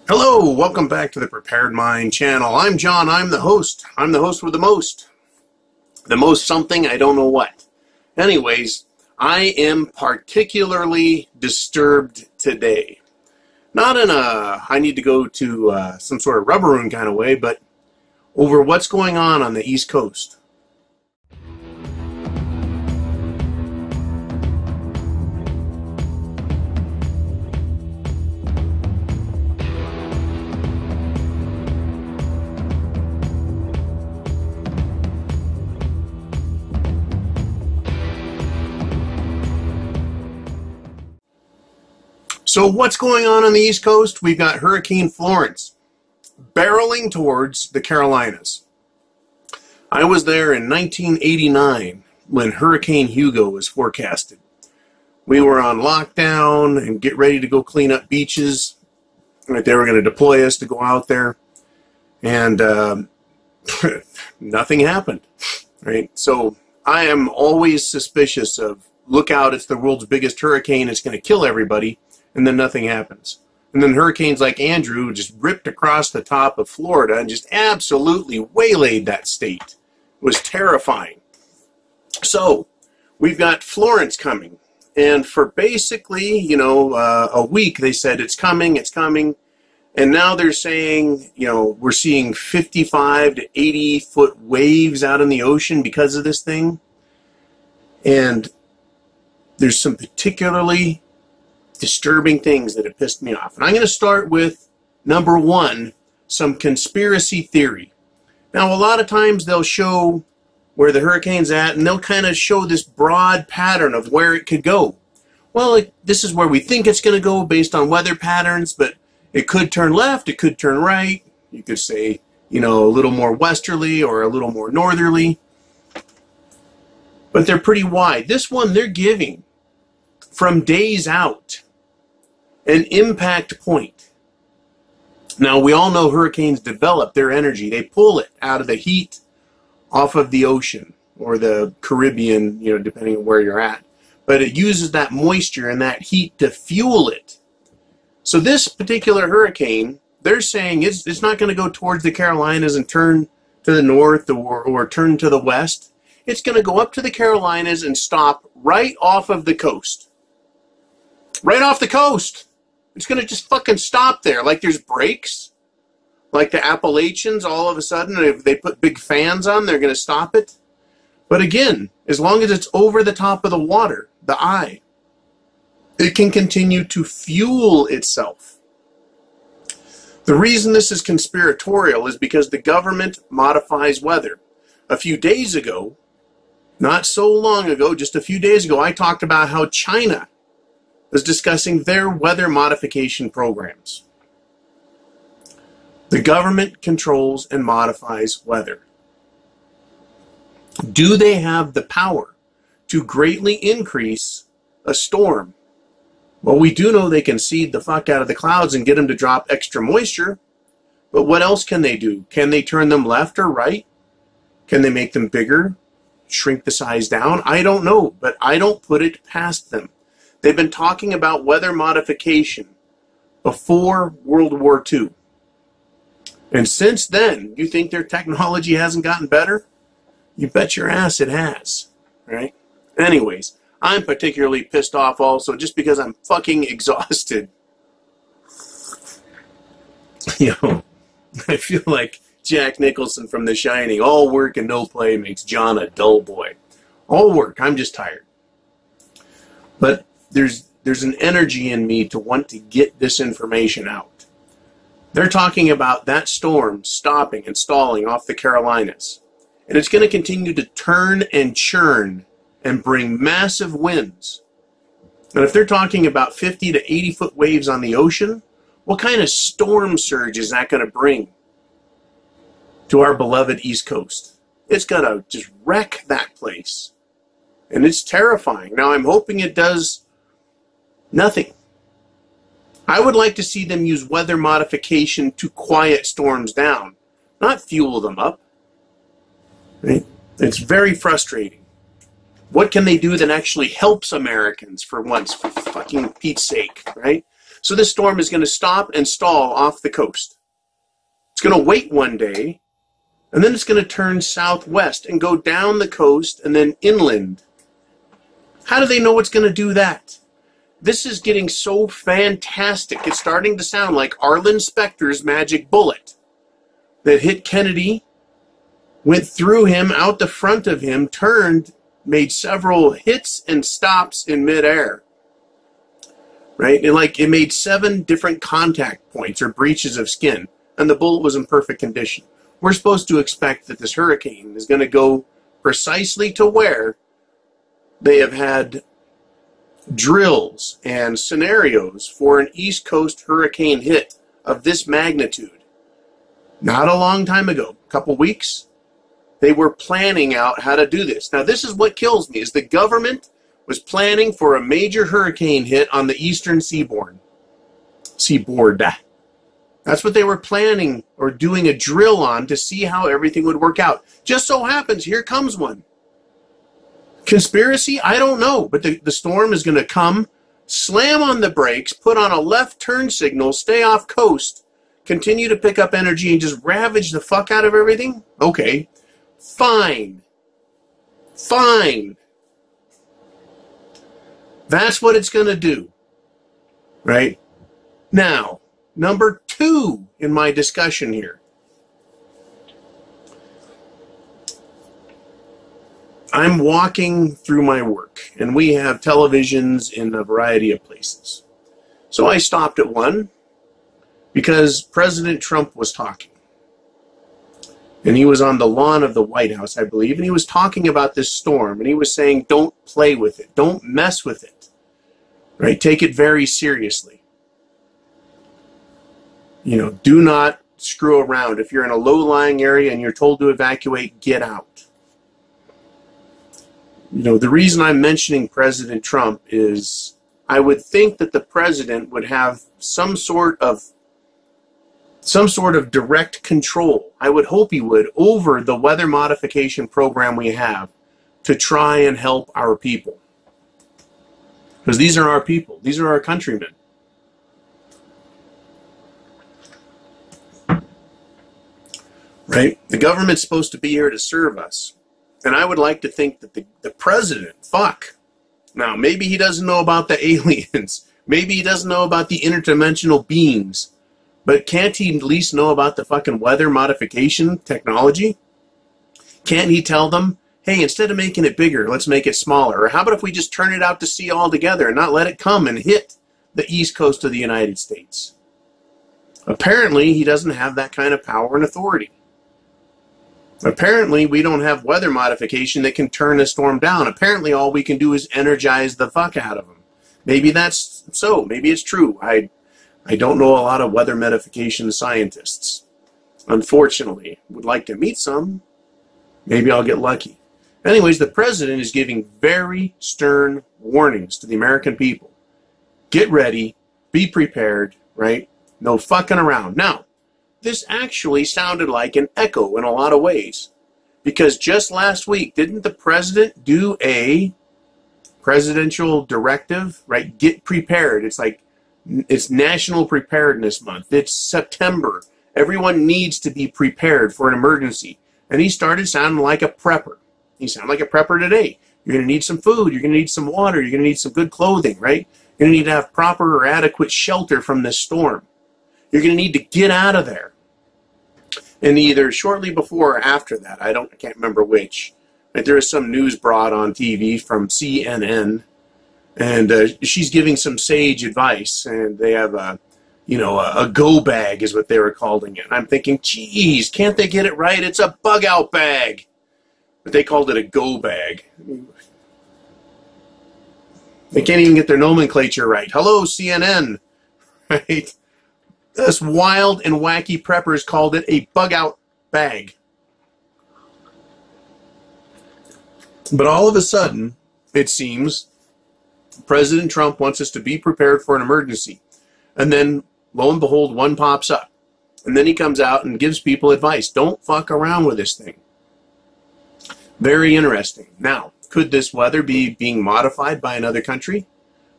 Hello, welcome back to the Prepared Mind channel. I'm John, I'm the host. I'm the host with the most. The most something, I don't know what. Anyways, I am particularly disturbed today. Not in a, I need to go to some sort of rubber room kind of way, but over what's going on the East Coast. So what's going on the East Coast? We've got Hurricane Florence barreling towards the Carolinas. I was there in 1989 when Hurricane Hugo was forecasted. We were on lockdown and get ready to go clean up beaches. Right, they were going to deploy us to go out there, and nothing happened. Right, so I am always suspicious of, look out, it's the world's biggest hurricane, it's going to kill everybody. And then nothing happens. And then hurricanes like Andrew just ripped across the top of Florida and just absolutely waylaid that state. It was terrifying. So, we've got Florence coming. And for basically, a week, they said it's coming, it's coming. And now they're saying, we're seeing 55 to 80 foot waves out in the ocean because of this thing. And there's some particularly disturbing things that have pissed me off. And I'm going to start with, number one, some conspiracy theory. Now, a lot of times they'll show where the hurricane's at, and they'll kind of show this broad pattern of where it could go. Well, this is where we think it's going to go based on weather patterns, but it could turn left, it could turn right. You could say, a little more westerly or a little more northerly. But they're pretty wide. This one, they're giving from days out an impact point. Now, we all know hurricanes develop their energy. They pull it out of the heat off of the ocean or the Caribbean, depending on where you're at. But it uses that moisture and that heat to fuel it. So this particular hurricane, they're saying it's not going to go towards the Carolinas and turn to the north or turn to the west. It's going to go up to the Carolinas and stop right off of the coast. Right off the coast. It's going to just fucking stop there. Like there's breaks. Like the Appalachians, all of a sudden, if they put big fans on, they're going to stop it. But again, as long as it's over the top of the water, the eye, it can continue to fuel itself. The reason this is conspiratorial is because the government modifies weather. A few days ago, not so long ago, just a few days ago, I talked about how China was discussing their weather modification programs. The government controls and modifies weather. Do they have the power to greatly increase a storm? Well, we do know they can seed the fuck out of the clouds and get them to drop extra moisture, but what else can they do? Can they turn them left or right? Can they make them bigger? Shrink the size down? I don't know, but I don't put it past them. They've been talking about weather modification before World War II. And since then, you think their technology hasn't gotten better? You bet your ass it has, right? Anyways, I'm particularly pissed off also just because I'm fucking exhausted. I feel like Jack Nicholson from The Shining. All work and no play makes John a dull boy. All work, I'm just tired. But there's an energy in me to want to get this information out. They're talking about that storm stopping and stalling off the Carolinas. And it's going to continue to turn and churn and bring massive winds. And if they're talking about 50 to 80 foot waves on the ocean, what kind of storm surge is that going to bring to our beloved East Coast? It's going to just wreck that place. And it's terrifying. Now, I'm hoping it does nothing. I would like to see them use weather modification to quiet storms down, not fuel them up. Right? It's very frustrating. What can they do that actually helps Americans for once, for fucking Pete's sake, right? So this storm is going to stop and stall off the coast. It's going to wait one day, and then it's going to turn southwest and go down the coast and then inland. How do they know it's going to do that? This is getting so fantastic. It's starting to sound like Arlen Specter's magic bullet that hit Kennedy, went through him, out the front of him, turned, made several hits and stops in midair. Right? And like it made 7 different contact points or breaches of skin, and the bullet was in perfect condition. We're supposed to expect that this hurricane is going to go precisely to where they have had drills and scenarios for an East Coast hurricane hit of this magnitude. Not a long time ago, a couple weeks, they were planning out how to do this. Now, this is what kills me, is the government was planning for a major hurricane hit on the eastern seaboard. That's what they were planning or doing a drill on to see how everything would work out. Just so happens, here comes one. Conspiracy? I don't know, but the storm is going to come, slam on the brakes, put on a left turn signal, stay off coast, continue to pick up energy and just ravage the fuck out of everything? Okay. Fine. Fine. That's what it's going to do. Right? Now, number 2 in my discussion here. I'm walking through my work, and we have televisions in a variety of places. So I stopped at one because President Trump was talking. And he was on the lawn of the White House, I believe, and he was talking about this storm, and he was saying, don't play with it. Don't mess with it. Right? Take it very seriously. You know, do not screw around. If you're in a low-lying area and you're told to evacuate, get out. You know, the reason I'm mentioning President Trump is I would think that the president would have some sort of direct control. I would hope he would over the weather modification program we have to try and help our people. Because these are our people. These are our countrymen. Right? The government's supposed to be here to serve us. And I would like to think that the president, now maybe he doesn't know about the aliens. Maybe he doesn't know about the interdimensional beings. But can't he at least know about the fucking weather modification technology? Can't he tell them, hey, instead of making it bigger, let's make it smaller? Or how about if we just turn it out to sea altogether and not let it come and hit the east coast of the United States? Apparently, he doesn't have that kind of power and authority. Apparently, we don't have weather modification that can turn a storm down. Apparently, all we can do is energize the fuck out of them. Maybe that's so. Maybe it's true. I don't know a lot of weather modification scientists. Unfortunately, would like to meet some. Maybe I'll get lucky. Anyways, the president is giving very stern warnings to the American people. Get ready. Be prepared, right? No fucking around. Now, this actually sounded like an echo in a lot of ways. Because just last week, didn't the president do a presidential directive, right? Get prepared. It's like, it's National Preparedness Month. It's September. Everyone needs to be prepared for an emergency. And he started sounding like a prepper. He sounded like a prepper today. You're going to need some food. You're going to need some water. You're going to need some good clothing, right? You're going to need to have proper or adequate shelter from this storm. You're going to need to get out of there. And either shortly before or after that, I can't remember which, but there was some news brought on TV from CNN, and she's giving some sage advice, and they have a go bag is what they were calling it. And I'm thinking, geez, can't they get it right? It's a bug out bag. But they called it a go bag. They can't even get their nomenclature right. Hello, CNN. Right? Us wild and wacky preppers called it a bug-out bag. But all of a sudden, it seems, President Trump wants us to be prepared for an emergency. And then, lo and behold, one pops up. And then he comes out and gives people advice. Don't fuck around with this thing. Very interesting. Now, could this weather be being modified by another country?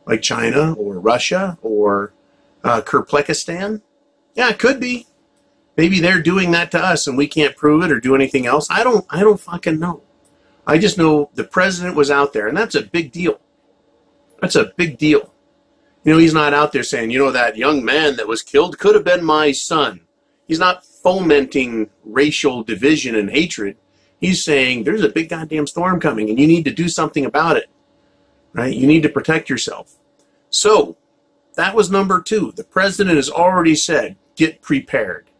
Like China or Russia or Kyrgyzstan? Yeah, it could be. Maybe they're doing that to us and we can't prove it or do anything else. I don't fucking know. I just know the president was out there, and that's a big deal. That's a big deal. You know, he's not out there saying, you know, that young man that was killed could have been my son. He's not fomenting racial division and hatred. He's saying there's a big goddamn storm coming and you need to do something about it, right? You need to protect yourself. So that was number 2. The president has already said, get prepared.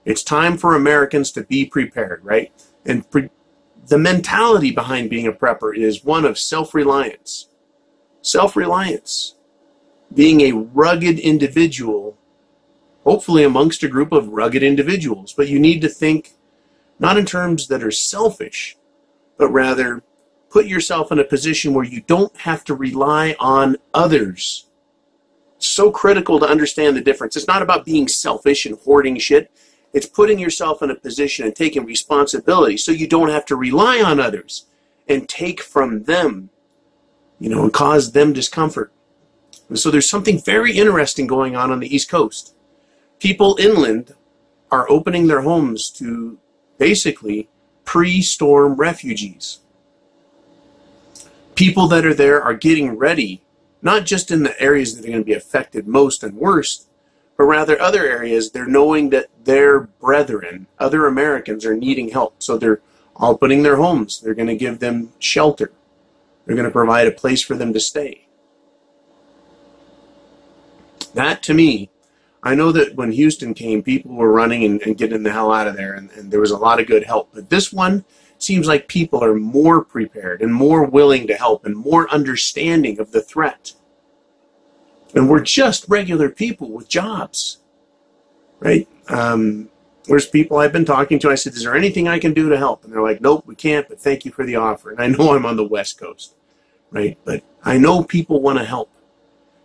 It's time for Americans to be prepared, right? And the mentality behind being a prepper is one of self-reliance. Self-reliance. Being a rugged individual, hopefully amongst a group of rugged individuals. But you need to think not in terms that are selfish, but rather put yourself in a position where you don't have to rely on others. It's so critical to understand the difference. It's not about being selfish and hoarding shit. It's putting yourself in a position and taking responsibility so you don't have to rely on others and take from them, you know, and cause them discomfort. And so there's something very interesting going on the East Coast. People inland are opening their homes to basically pre-storm refugees. People that are there are getting ready, not just in the areas that are going to be affected most and worst, but rather other areas. They're knowing that their brethren, other Americans, are needing help. So they're opening their homes. They're going to give them shelter. They're going to provide a place for them to stay. That, to me, I know that when Houston came, people were running and getting the hell out of there, and there was a lot of good help. But this one seems like people are more prepared and more willing to help and more understanding of the threat. And we're just regular people with jobs, right? There's people I've been talking to. I said, is there anything I can do to help? And they're like, nope, we can't, but thank you for the offer. And I know I'm on the West Coast, right? But I know people want to help.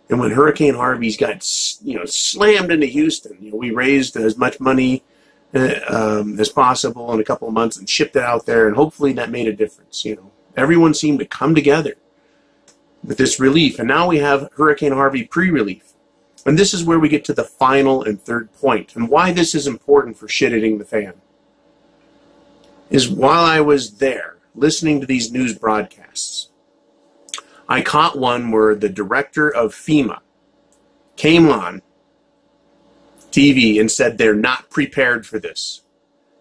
And when Hurricane Harvey's got, you know, slammed into Houston, you know, we raised as much money as possible in a couple of months and shipped it out there, and hopefully that made a difference. You know, everyone seemed to come together with this relief, and now we have Hurricane Harvey pre-relief. And this is where we get to the final and third point, and why this is important for shit hitting the fan. Is while I was there listening to these news broadcasts, I caught one where the director of FEMA came on TV and said they're not prepared for this.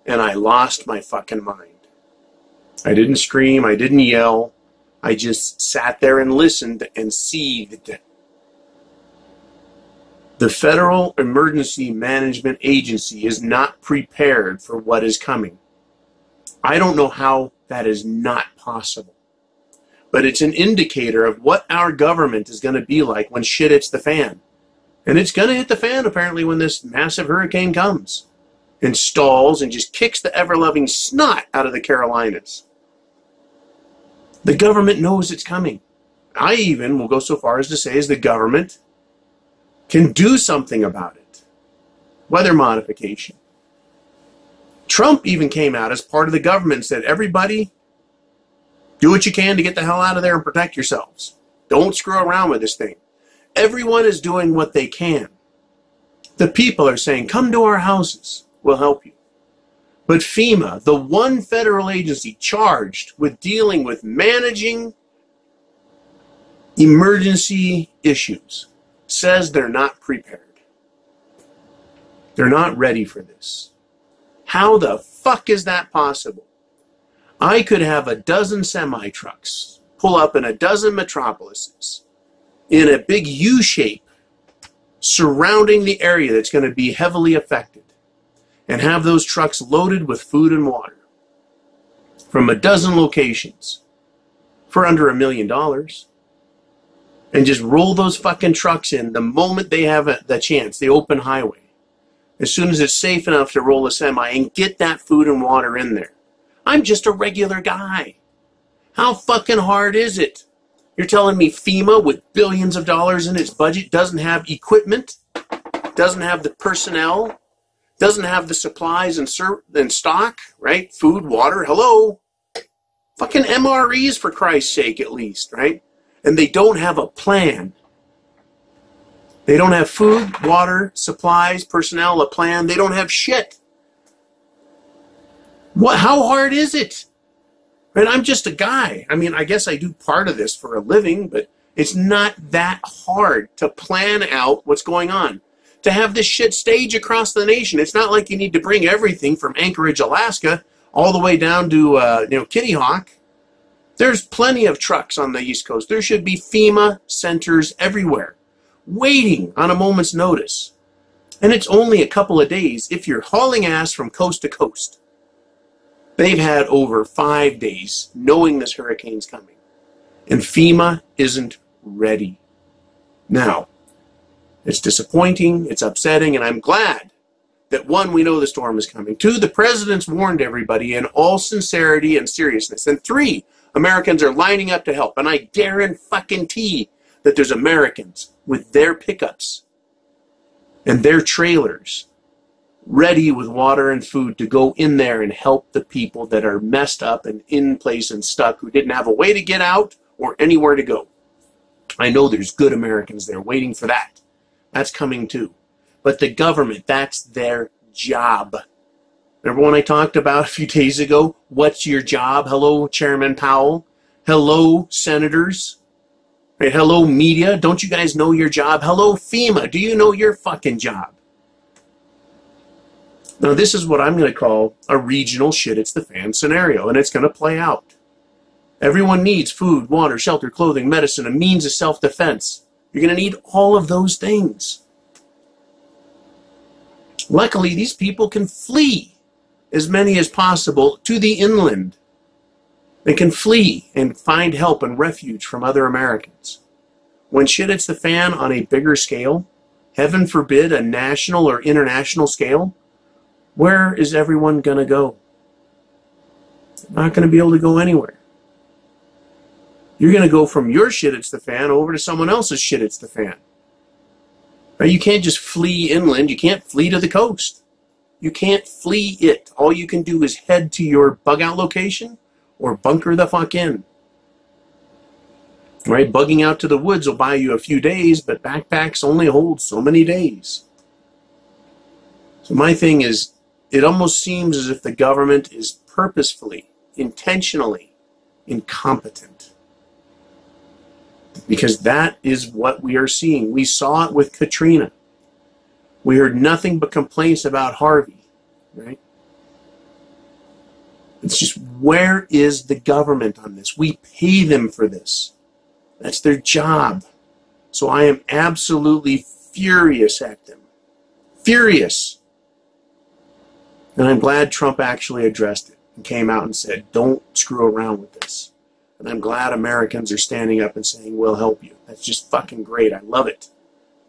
And I lost my fucking mind. I didn't scream, I didn't yell. I just sat there and listened and seethed. The Federal Emergency Management Agency is not prepared for what is coming. I don't know how that is not possible. But it's an indicator of what our government is going to be like when shit hits the fan. And it's going to hit the fan, apparently, when this massive hurricane comes and stalls and just kicks the ever-loving snot out of the Carolinas. The government knows it's coming. I even will go so far as to say as the government can do something about it. Weather modification. Trump even came out as part of the government and said, everybody, do what you can to get the hell out of there and protect yourselves. Don't screw around with this thing. Everyone is doing what they can. The people are saying, come to our houses. We'll help you. But FEMA, the one federal agency charged with dealing with managing emergency issues, says they're not prepared. They're not ready for this. How the fuck is that possible? I could have a dozen semi-trucks pull up in a dozen metropolises in a big U-shape surrounding the area that's going to be heavily affected, and have those trucks loaded with food and water from a dozen locations for under $1 million, and just roll those fucking trucks in the moment they have the chance, the open highway, as soon as it's safe enough to roll a semi, and get that food and water in there. I'm just a regular guy. How fucking hard is it? You're telling me FEMA, with billions of dollars in its budget, doesn't have equipment, doesn't have the personnel, doesn't have the supplies and stock, right? Food, water, hello. Fucking MREs, for Christ's sake, at least, right? And they don't have a plan. They don't have food, water, supplies, personnel, a plan. They don't have shit. How hard is it? And I'm just a guy. I mean, I guess I do part of this for a living, but it's not that hard to plan out what's going on. To have this shit stage across the nation. It's not like you need to bring everything from Anchorage, Alaska, all the way down to Kitty Hawk. There's plenty of trucks on the East Coast. There should be FEMA centers everywhere, waiting on a moment's notice. And it's only a couple of days if you're hauling ass from coast to coast. They've had over 5 days knowing this hurricane's coming. And FEMA isn't ready. Now, it's disappointing, it's upsetting, and I'm glad that 1, we know the storm is coming. 2, the president's warned everybody in all sincerity and seriousness. And 3, Americans are lining up to help. And I guarantee that there's Americans with their pickups and their trailers ready with water and food to go in there and help the people that are messed up and in place and stuck, who didn't have a way to get out or anywhere to go. I know there's good Americans there waiting for that. That's coming too. But the government, that's their job. Remember when I talked about a few days ago, what's your job? Hello, Chairman Powell. Hello, senators. Right? Hello, media. Don't you guys know your job? Hello, FEMA. Do you know your fucking job? Now, this is what I'm going to call a regional shit-it's-the-fan scenario, and it's going to play out. Everyone needs food, water, shelter, clothing, medicine, a means of self-defense. You're going to need all of those things. Luckily, these people can flee, as many as possible, to the inland. They can flee and find help and refuge from other Americans. When shit hits the fan on a bigger scale, heaven forbid a national or international scale, where is everyone going to go? They're not going to be able to go anywhere. You're going to go from your shit hits the fan over to someone else's shit hits the fan. Right? You can't just flee inland. You can't flee to the coast. You can't flee it. All you can do is head to your bug out location or bunker the fuck in. Right? Bugging out to the woods will buy you a few days, but backpacks only hold so many days. So my thing is, it almost seems as if the government is purposefully, intentionally incompetent. Because that is what we are seeing. We saw it with Katrina. We heard nothing but complaints about Harvey, right? It's just, where is the government on this? We pay them for this. That's their job. So I am absolutely furious at them. Furious. And I'm glad Trump actually addressed it and came out and said, don't screw around with this. And I'm glad Americans are standing up and saying, we'll help you. That's just fucking great. I love it.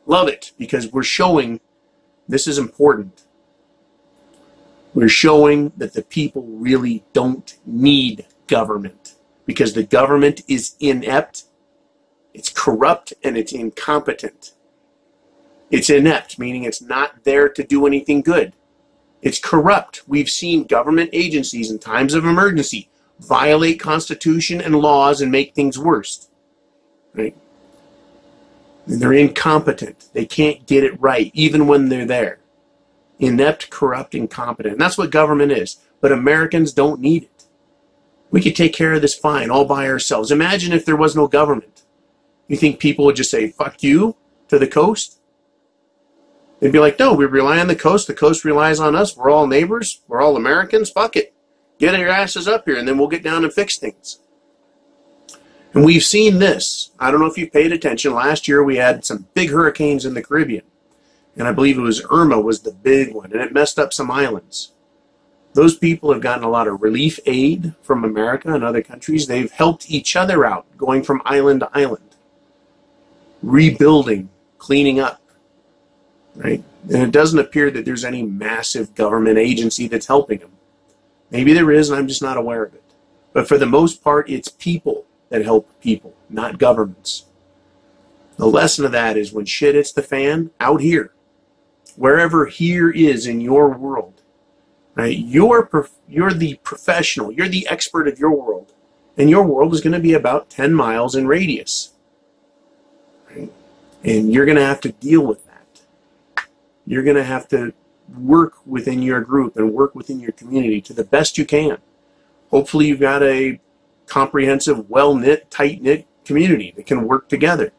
Love it, because we're showing this is important. We're showing that the people really don't need government, because the government is inept, it's corrupt, and it's incompetent. It's inept, meaning it's not there to do anything good. It's corrupt. We've seen government agencies in times of emergency violate Constitution and laws and make things worse. Right? And they're incompetent. They can't get it right, even when they're there. Inept, corrupt, incompetent. And that's what government is. But Americans don't need it. We could take care of this fine, all by ourselves. Imagine if there was no government. You think people would just say, fuck you, to the coast? They'd be like, no, we rely on the coast relies on us, we're all neighbors, we're all Americans, fuck it. Get your asses up here, and then we'll get down and fix things. And we've seen this. I don't know if you paid attention. Last year we had some big hurricanes in the Caribbean. And I believe it was Irma was the big one, and it messed up some islands. Those people have gotten a lot of relief aid from America and other countries. They've helped each other out, going from island to island. Rebuilding, cleaning up. Right? And it doesn't appear that there's any massive government agency that's helping them. Maybe there is, and I'm just not aware of it. But for the most part, it's people that help people, not governments. The lesson of that is when shit hits the fan, out here, wherever here is in your world, right? You're the professional, you're the expert of your world, and your world is going to be about 10 miles in radius. Right? And you're going to have to deal with that. You're going to have to work within your group and work within your community to the best you can. Hopefully you've got a comprehensive, well-knit, tight-knit community that can work together.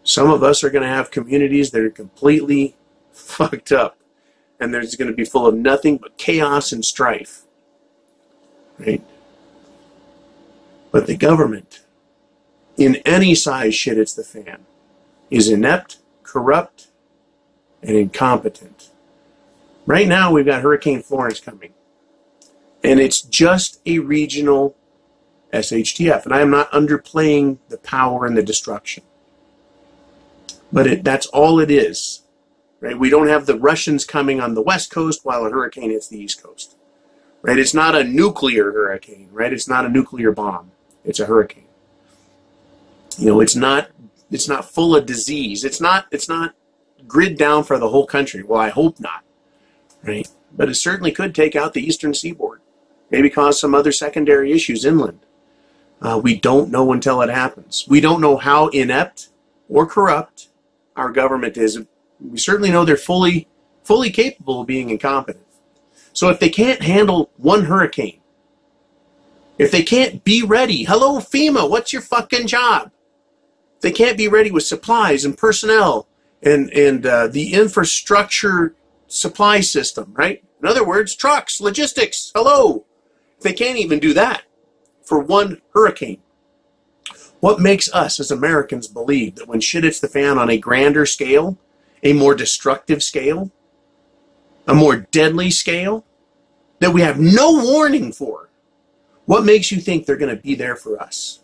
Some of us are going to have communities that are completely fucked up, and there's going to be full of nothing but chaos and strife. Right? But the government, in any size shit it's the fan, is inept, corrupt, and incompetent. Right now we've got Hurricane Florence coming, and it's just a regional SHTF, and I am not underplaying the power and the destruction. But that's all it is. Right? We don't have the Russians coming on the west coast while a hurricane hits the east coast. Right? It's not a nuclear hurricane, right? It's not a nuclear bomb. It's a hurricane. You know, it's not full of disease. It's not grid down for the whole country. Well, I hope not. Right? But it certainly could take out the eastern seaboard. Maybe cause some other secondary issues inland. We don't know until it happens. We don't know how inept or corrupt our government is. We certainly know they're fully capable of being incompetent. So if they can't handle one hurricane, if they can't be ready, hello FEMA, what's your fucking job? If they can't be ready with supplies and personnel and the infrastructure supply system, right? In other words, trucks, logistics, hello. If they can't even do that for one hurricane, what makes us as Americans believe that when shit hits the fan on a grander scale, a more destructive scale, a more deadly scale, that we have no warning for, what makes you think they're going to be there for us?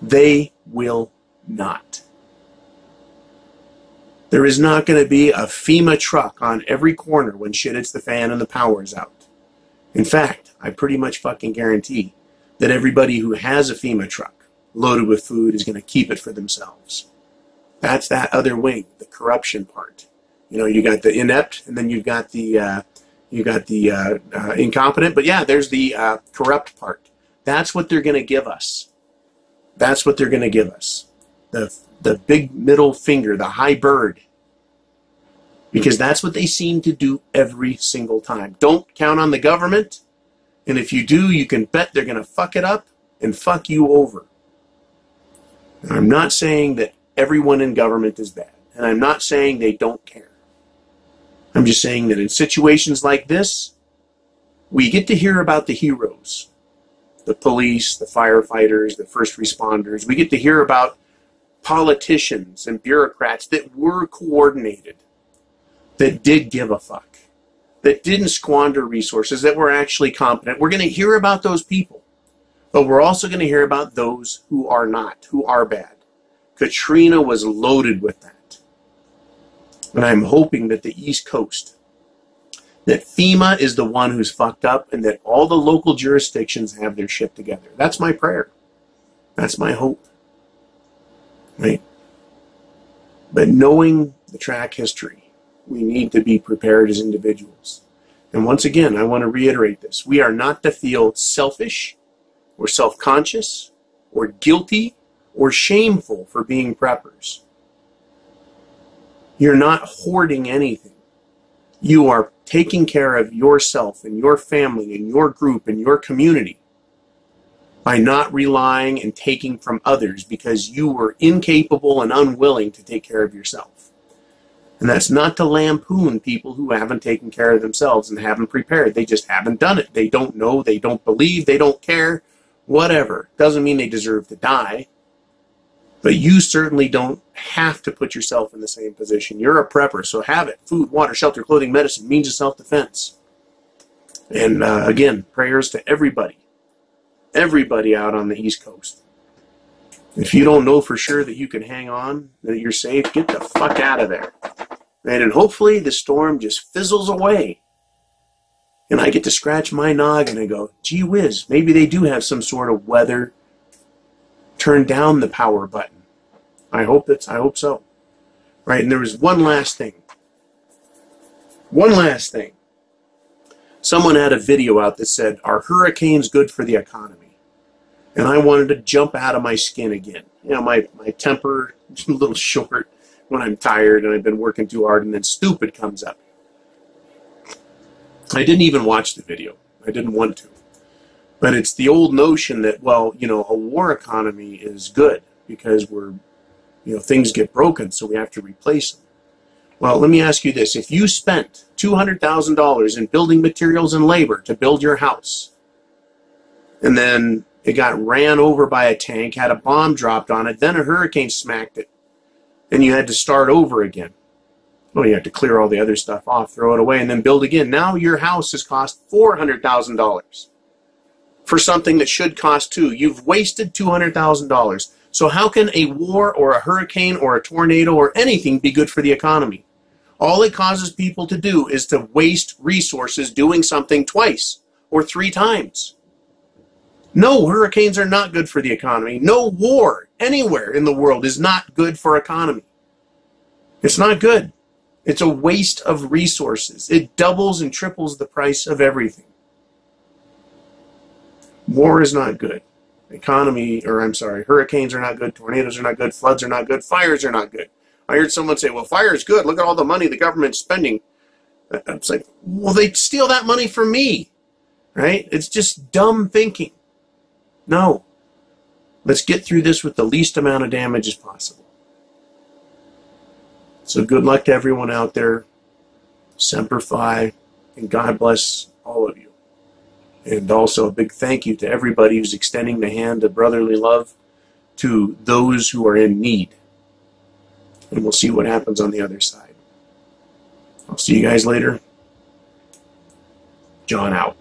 They will not. There is not going to be a FEMA truck on every corner when shit hits the fan and the power is out. In fact, I pretty much fucking guarantee that everybody who has a FEMA truck loaded with food is going to keep it for themselves. That's that other wing, the corruption part. You know, you got the inept, and then you've got the incompetent. But yeah, there's the corrupt part. That's what they're going to give us. That's what they're going to give us. The big middle finger, the high bird. Because that's what they seem to do every single time. Don't count on the government. And if you do, you can bet they're going to fuck it up and fuck you over. And I'm not saying that everyone in government is bad. And I'm not saying they don't care. I'm just saying that in situations like this, we get to hear about the heroes. The police, the firefighters, the first responders. We get to hear about politicians and bureaucrats that were coordinated, that did give a fuck, that didn't squander resources, that were actually competent. We're going to hear about those people, but we're also going to hear about those who are not, who are bad. Katrina was loaded with that. And I'm hoping that the East Coast, that FEMA is the one who's fucked up and that all the local jurisdictions have their shit together. That's my prayer. That's my hope. Right? But knowing the track history, we need to be prepared as individuals. And once again, I want to reiterate this. We are not to feel selfish or self-conscious or guilty or shameful for being preppers. You're not hoarding anything. You are taking care of yourself and your family and your group and your community by not relying and taking from others because you were incapable and unwilling to take care of yourself. And that's not to lampoon people who haven't taken care of themselves and haven't prepared. They just haven't done it. They don't know, they don't believe, they don't care, whatever. Doesn't mean they deserve to die. But you certainly don't have to put yourself in the same position. You're a prepper, so have it. Food, water, shelter, clothing, medicine, means of self-defense. And again, prayers to everybody. Everybody out on the East Coast. If you don't know for sure that you can hang on, that you're safe, get the fuck out of there. And hopefully the storm just fizzles away. And I get to scratch my noggin and go, gee whiz, maybe they do have some sort of weather. Turn down the power button. I hope so. Right, and there was one last thing. One last thing. Someone had a video out that said, are hurricanes good for the economy? And I wanted to jump out of my skin again. You know, my temper a little short when I'm tired and I've been working too hard, and then stupid comes up. I didn't even watch the video. I didn't want to. But it's the old notion that, well, you know, a war economy is good because things get broken, so we have to replace them. Well, let me ask you this. If you spent $200,000 in building materials and labor to build your house, and then it got ran over by a tank, had a bomb dropped on it, then a hurricane smacked it, and you had to start over again. Well, you have to clear all the other stuff off, throw it away, and then build again. Now your house has cost $400,000 for something that should cost $2. You've wasted $200,000. So how can a war or a hurricane or a tornado or anything be good for the economy? All it causes people to do is to waste resources doing something twice or 3 times. No, hurricanes are not good for the economy. No war anywhere in the world is not good for economy. It's not good. It's a waste of resources. It doubles and triples the price of everything. War is not good. Hurricanes are not good, tornadoes are not good, floods are not good, fires are not good. I heard someone say, well, fire is good. Look at all the money the government's spending. I'm like, well, they steal that money from me, right? It's just dumb thinking. No. Let's get through this with the least amount of damage as possible. So good luck to everyone out there. Semper Fi, and God bless all of you. And also a big thank you to everybody who's extending the hand of brotherly love to those who are in need. And we'll see what happens on the other side. I'll see you guys later. John out.